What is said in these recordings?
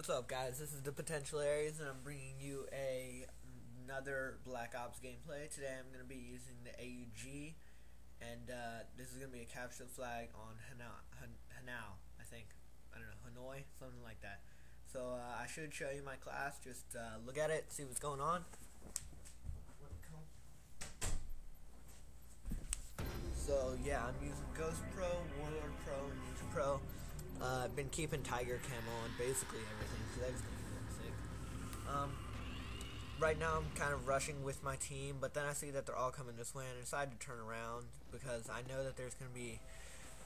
What's up, guys? This is the Potential Areas, and I'm bringing you another Black Ops gameplay. Today I'm going to be using the AUG, and this is going to be a capture the flag on Hanoi, I think. I don't know, Hanoi, something like that. So I should show you my class. Just look at it, see what's going on. So yeah, I'm using Ghost Pro, Warlord Pro, and Ninja Pro. I've been keeping Tiger Camo on basically everything because I just think it's sick. Right now I'm kind of rushing with my team, but then I see that they're all coming this way and I decided to turn around because I know that there's going to be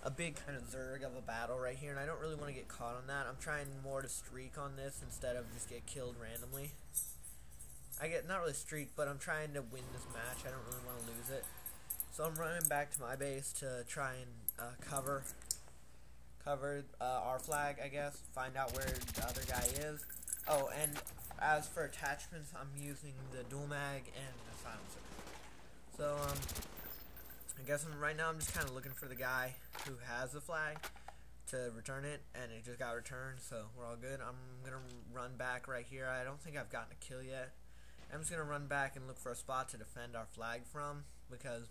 a big kind of zerg of a battle right here, and I don't really want to get caught on that. I'm trying more to streak on this instead of just get killed randomly. I get not really streak, but I'm trying to win this match. I don't really want to lose it. So I'm running back to my base to try and cover our flag, I guess. Find out where the other guy is. Oh, and as for attachments, I'm using the dual mag and the silencer. So I guess right now I'm just kind of looking for the guy who has the flag to return it, and it just got returned, so we're all good. I'm gonna run back right here. I don't think I've gotten a kill yet. I'm just gonna run back and look for a spot to defend our flag from, because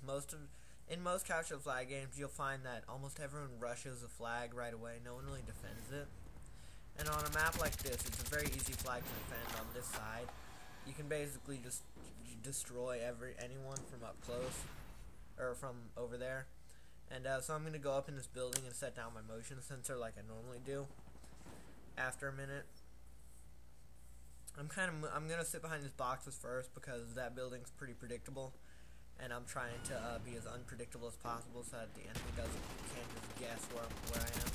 in most capture the flag games you'll find that almost everyone rushes a flag right away. No one really defends it. And on a map like this, it's a very easy flag to defend on this side. You can basically just destroy anyone from up close or from over there. And so I'm gonna go up in this building and set down my motion sensor like I normally do. After a minute, I'm gonna sit behind these boxes first because that building's pretty predictable, and I'm trying to be as unpredictable as possible so that the enemy can't just guess where I am.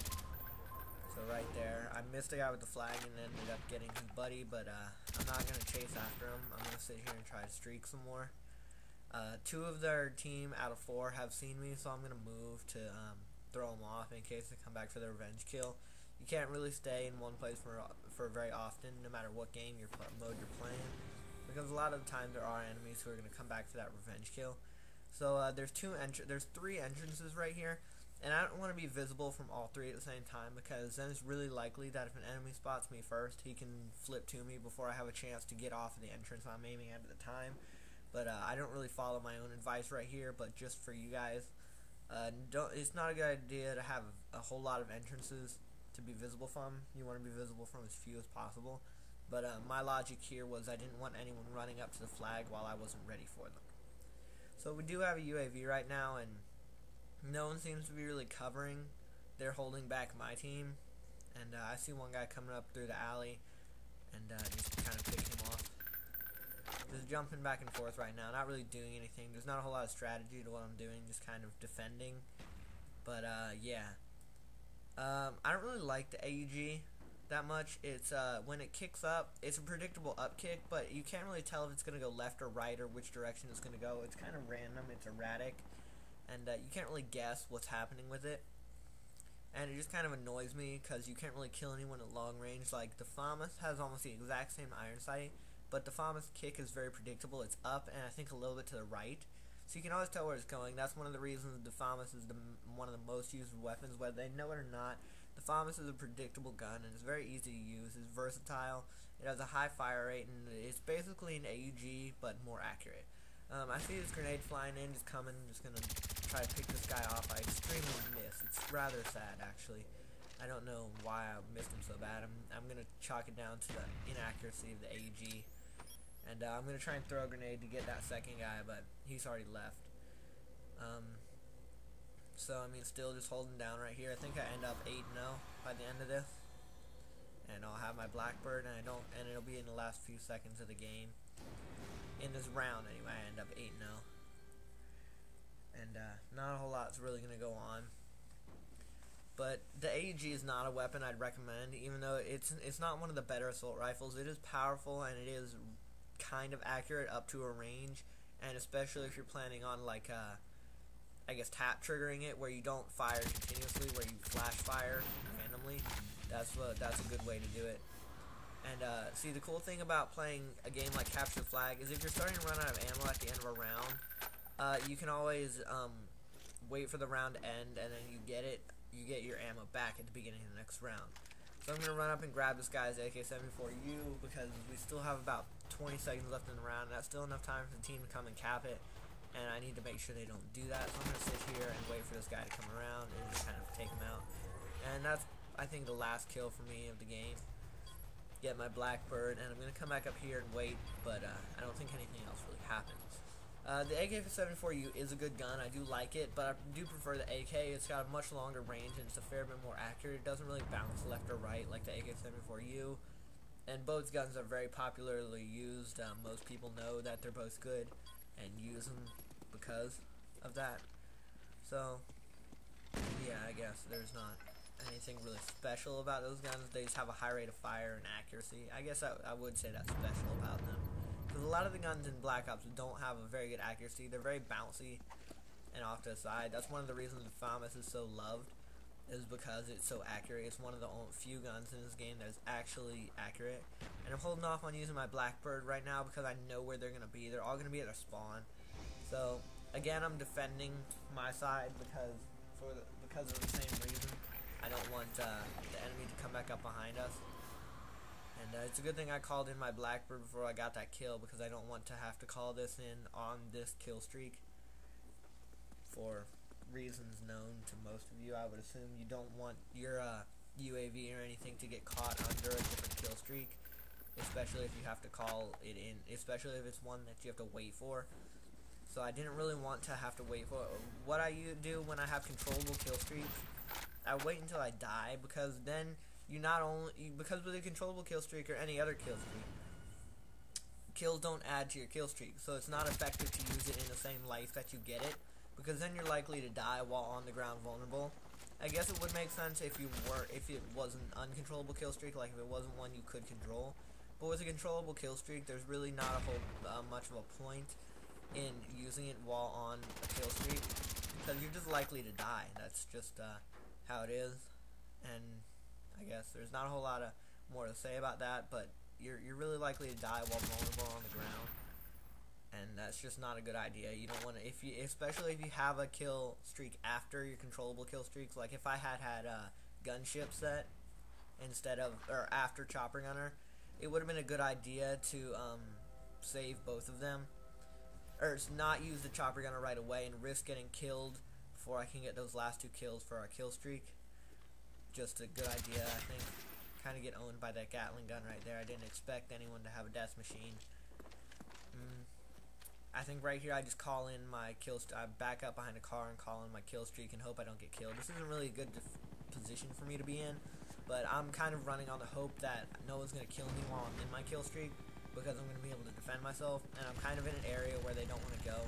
So right there, I missed a guy with the flag and ended up getting his buddy, but I'm not gonna chase after him. I'm gonna sit here and try to streak some more. 2 of their team out of 4 have seen me, so I'm gonna move to throw them off in case they come back for their revenge kill. You can't really stay in one place for very often, no matter what game mode you're playing, because a lot of the time there are enemies who are going to come back for that revenge kill. So there's 3 entrances right here, and I don't want to be visible from all 3 at the same time, because then it's really likely that if an enemy spots me first, he can flip to me before I have a chance to get off of the entrance I'm aiming at the time. But I don't really follow my own advice right here, but just for you guys, it's not a good idea to have a whole lot of entrances to be visible from. You want to be visible from as few as possible. But my logic here was I didn't want anyone running up to the flag while I wasn't ready for them. So we do have a UAV right now, and no one seems to be really covering. They're holding back my team, and I see one guy coming up through the alley, and just kind of pick him off. Just jumping back and forth right now, not really doing anything. There's not a whole lot of strategy to what I'm doing, just kind of defending. But yeah. I don't really like the AUG that much. It's when it kicks up, it's a predictable up kick, but you can't really tell if it's going to go left or right or which direction it's going to go. It's kind of random, it's erratic, and you can't really guess what's happening with it. And it just kind of annoys me because you can't really kill anyone at long range. Like the FAMAS has almost the exact same iron sight, but the FAMAS kick is very predictable. It's up and I think a little bit to the right. So you can always tell where it's going. That's one of the reasons the FAMAS is one of the most used weapons, whether they know it or not. The FAMAS is a predictable gun, and it's very easy to use. It's versatile. It has a high fire rate, and it's basically an AUG, but more accurate. I see this grenade flying in, just coming. I'm just going to try to pick this guy off. I extremely miss. It's rather sad, actually. I don't know why I missed him so bad. I'm going to chalk it down to the inaccuracy of the AUG. And I'm going to try and throw a grenade to get that second guy, but he's already left. So, I mean, still just holding down right here. I think I end up 8-0 by the end of this. And I'll have my Blackbird, and it'll be in the last few seconds of the game. In this round, anyway, I end up 8-0. And not a whole lot's really going to go on. But the AUG is not a weapon I'd recommend, even though it's not one of the better assault rifles. It is powerful, and it is kind of accurate up to a range, and especially if you're planning on like I guess tap triggering it, where you don't fire continuously, where you flash fire randomly. That's a good way to do it. And see, the cool thing about playing a game like Capture the Flag is if you're starting to run out of ammo at the end of a round, you can always wait for the round to end, and then you get your ammo back at the beginning of the next round. So I'm going to run up and grab this guy's AK-74U because we still have about 20 seconds left in the round, and that's still enough time for the team to come and cap it, and I need to make sure they don't do that. So I'm going to sit here and wait for this guy to come around and just kind of take him out. And that's, I think, the last kill for me of the game. Get my Blackbird, and I'm going to come back up here and wait, but I don't think anything else really happens. The AK-74U is a good gun. I do like it, but I do prefer the AK. It's got a much longer range, and it's a fair bit more accurate. It doesn't really bounce left or right like the AK-74U. And both guns are very popularly used. Most people know that they're both good and use them because of that. So, yeah, I guess there's not anything really special about those guns. They just have a high rate of fire and accuracy. I guess I would say that's special about them. Because a lot of the guns in Black Ops don't have a very good accuracy. They're very bouncy and off to the side. That's one of the reasons the FAMAS is so loved, is because it's so accurate. It's one of the only few guns in this game that is actually accurate. And I'm holding off on using my Blackbird right now because I know where they're going to be. They're all going to be at their spawn. So, again, I'm defending my side because of the same reason. I don't want the enemy to come back up behind us. And it's a good thing I called in my Blackbird before I got that kill, because I don't want to have to call this in on this kill streak. For reasons known to most of you, I would assume you don't want your UAV or anything to get caught under a different kill streak, especially if you have to call it in, especially if it's one that you have to wait for. So I didn't really want to have to wait for it. What I do when I have controllable kill streaks, I wait until I die, because then you not only, because with a controllable kill streak or any other kill streak, kills don't add to your kill streak, so it's not effective to use it in the same life that you get it, because then you're likely to die while on the ground vulnerable. I guess it would make sense if it was an uncontrollable kill streak, like if it wasn't one you could control. But with a controllable kill streak, there's really not a whole much of a point in using it while on a kill streak, because you're just likely to die. That's just how it is, and I guess there's not a whole lot of more to say about that, but you're really likely to die while vulnerable on the ground, and that's just not a good idea. You don't want to, especially if you have a kill streak after your controllable kill streaks. Like if I had a gunship set instead of, or after Chopper Gunner, it would have been a good idea to save both of them, or not use the Chopper Gunner right away and risk getting killed before I can get those last 2 kills for our kill streak. Just a good idea, I think. Kind of get owned by that Gatling gun right there. I didn't expect anyone to have a death machine. I think right here I just call in my kill I back up behind a car and call in my kill streak and hope I don't get killed. This isn't really a good position for me to be in, but I'm kind of running on the hope that no one's going to kill me while I'm in my kill streak, because I'm going to be able to defend myself, and I'm kind of in an area where they don't want to go,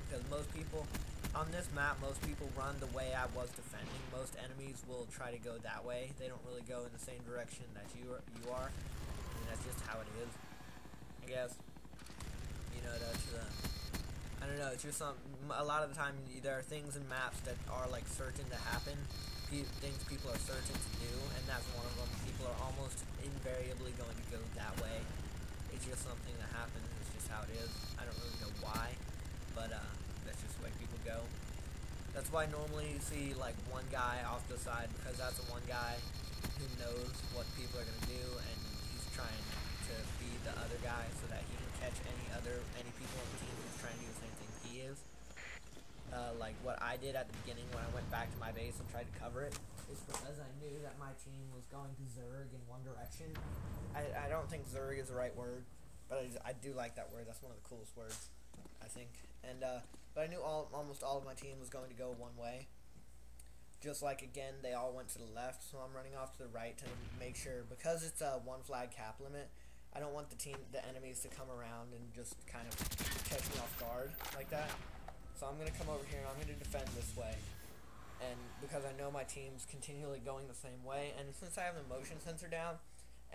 because most people on this map, most people run the way I was defending. Most enemies will try to go that way. They don't really go in the same direction that you are, and that's just how it is, I guess. You know, that's I don't know, it's just a lot of the time there are things in maps that are like certain to happen, things people are certain to do, and that's one of them. People are almost invariably going to go that way. It's just something that happens. It's just how it is. I don't really know why, but that's just the way people go. That's why normally you see like one guy off the side, because that's the one guy who knows what people are gonna do, and he's trying to be the other guy so that he can catch any people on the team who's trying to do the same thing he is. Like what I did at the beginning when I went back to my base and tried to cover it, is because I knew that my team was going to Zerg in one direction. I don't think Zerg is the right word, but I do like that word. That's one of the coolest words, I think. And but I knew almost all of my team was going to go one way. Just like, again, they all went to the left, so I'm running off to the right to make sure, because it's a 1 flag cap limit, I don't want the enemies to come around and just kind of catch me off guard like that. So I'm going to come over here and I'm going to defend this way. And because I know my team's continually going the same way, and since I have the motion sensor down,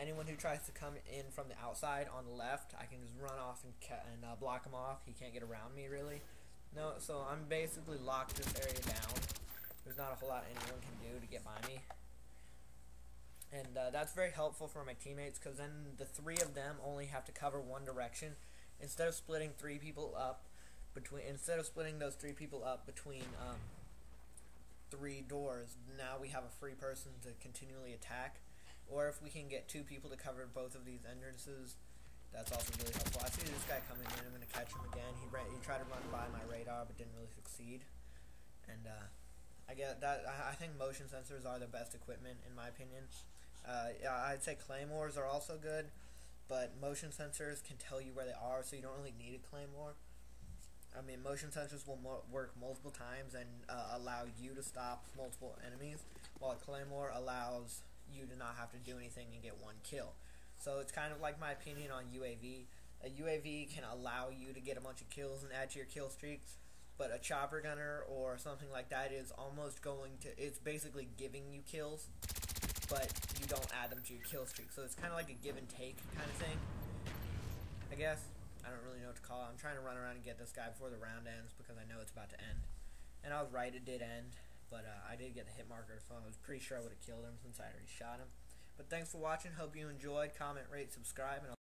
anyone who tries to come in from the outside on the left, I can just run off and block him off. He can't get around me, really. No, so I'm basically locked this area down. There's not a whole lot anyone can do to get by me. And that's very helpful for my teammates, because then the 3 of them only have to cover one direction. Instead of splitting 3 people up between those 3 people up between 3 doors, now we have a free person to continually attack. or if we can get 2 people to cover both of these entrances, that's also really helpful. I see this guy coming in. I'm going to catch him again. He tried to run by my radar, but didn't really succeed. And I get that. I think motion sensors are the best equipment, in my opinion. I'd say claymores are also good, but motion sensors can tell you where they are, so you don't really need a claymore. I mean, motion sensors will work multiple times and allow you to stop multiple enemies, while a claymore allows you to not have to do anything and get 1 kill. So it's kind of like my opinion on UAV. A UAV can allow you to get a bunch of kills and add to your kill streaks, but a chopper gunner or something like that is almost it's basically giving you kills, but you don't add them to your kill streak. So it's kind of like a give and take kind of thing, I guess. I don't really know what to call it. I'm trying to run around and get this guy before the round ends because I know it's about to end. And I was right, it did end, but I did get the hit marker, so I was pretty sure I would have killed him since I already shot him. But thanks for watching. Hope you enjoyed. Comment, rate, subscribe, and